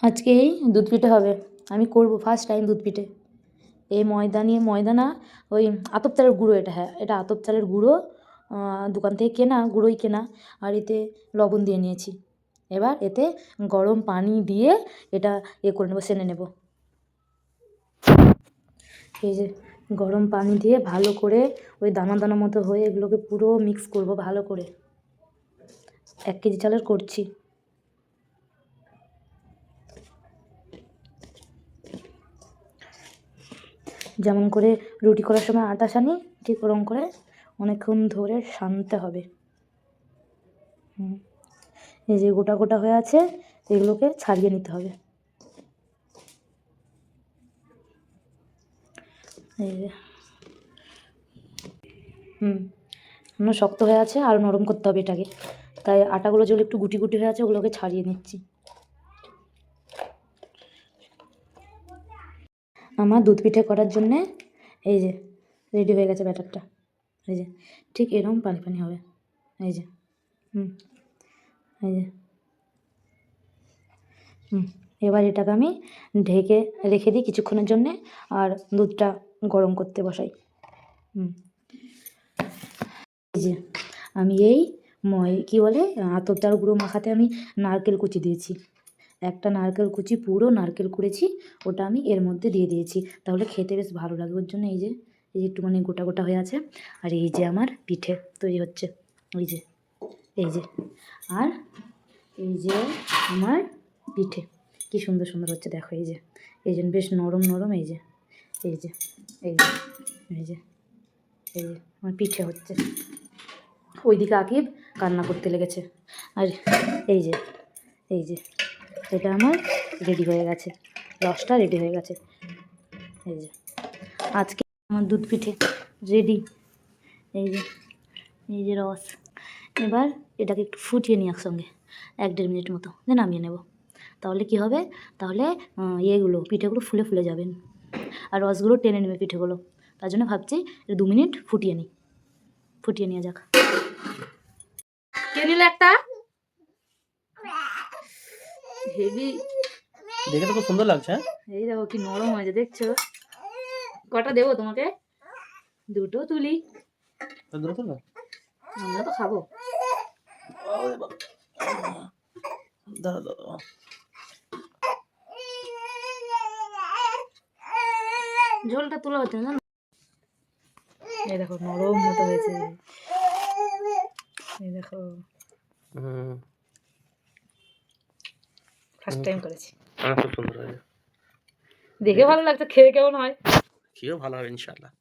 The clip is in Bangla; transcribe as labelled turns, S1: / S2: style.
S1: আজকে এই দুধ পিঠে হবে। আমি করব ফার্স্ট টাইম দুধ পিঠে। এই ময়দা নিয়ে, ময়দা না, ওই আতপ চালের গুঁড়ো এটা, হ্যাঁ এটা আতপ চালের গুঁড়ো, দোকান থেকে কেনা, গুঁড়োই কেনা। আর এতে লবণ দিয়ে নিয়েছি। এবার এতে গরম পানি দিয়ে এটা করে নেবো, সেনে নেব। এই যে গরম পানি দিয়ে ভালো করে ওই দানা দানা মতো হয়ে এগুলোকে পুরো মিক্স করব ভালো করে। 1 কেজি চালের করছি। যেমন করে রুটি করার সময় আটা সানি, ঠিক ওরকম করে অনেকক্ষণ ধরে সানতে হবে। এই যে গোটা গোটা হয়ে আছে, এগুলোকে ছাড়িয়ে নিতে হবে। এই যে শক্ত হয়ে আছে, আর নরম করতে হবে এটাকে। তাই আটাগুলো যেগুলো একটু গুটি গুটি হয়ে আছে ওগুলোকে ছাড়িয়ে নিচ্ছি। আমার দুধ পিঠে করার জন্যে এই যে রেডি হয়ে গেছে ব্যাটারটা। এই যে ঠিক এরকম পানি পানি হবে। এই যে এই যে এবার এটাকে আমি ঢেকে রেখে দিই কিছুক্ষণের জন্যে, আর দুধটা গরম করতে বসাই। এই যে আমি এই কী বলে আতপ চাল গুঁড়ো মাখাতে আমি নারকেল কুচি দিয়েছি। একটা নারকেল কুচি, পুরো নারকেল কুড়েছি, ওটা আমি এর মধ্যে দিয়ে দিয়েছি, তাহলে খেতে বেশ ভালো লাগবে। ওর জন্য এই যে একটুখানি গোটা গোটা হয়ে আছে। আর এই যে আমার পিঠে তৈরি হচ্ছে। এই যে আর এই যে আমার পিঠে কি সুন্দর সুন্দর হচ্ছে, দেখো। এই যে বেশ নরম নরম। এই যে এই যে এই যে এই যে এই যে আমার পিঠে হচ্ছে। ওইদিকে আকিব কান্না করতে লেগেছে। আর এই যে এটা আমার রেডি হয়ে গেছে, রসটা রেডি হয়ে গেছে। এই যে আজকে আমার দুধ পিঠে রেডি। এই যে রস। এবার এটাকে একটু ফুটিয়ে নিই একসঙ্গে 1-1.5 মিনিট মতো, দিয়ে নামিয়ে নেব। তাহলে কি হবে, তাহলে পিঠেগুলো ফুলে ফুলে যাবেন, আর রসগুলো টেনে নেবে পিঠেগুলো। তার জন্য ভাবছি 2 মিনিট ফুটিয়ে নিয়ে যাক। কে নিল একটা হেভি,
S2: দেখে তো খুব সুন্দর লাগছে।
S1: এই দেখো কি নরম হয়েছে, দেখছো? কটা দেবো তোমাকে? 2টো তুলি, আমরা তো খাবো। ঝোলটা তোলা হচ্ছে না। এই দেখো নরম মতো হয়েছে, এই দেখো। ফার্স্ট টাইম করেছি,
S2: খুব সুন্দর হয়েছে,
S1: দেখে ভালো লাগছে। খেয়ে কেমন হয়?
S2: খেয়েও ভালো হবে ইনশাআল্লাহ।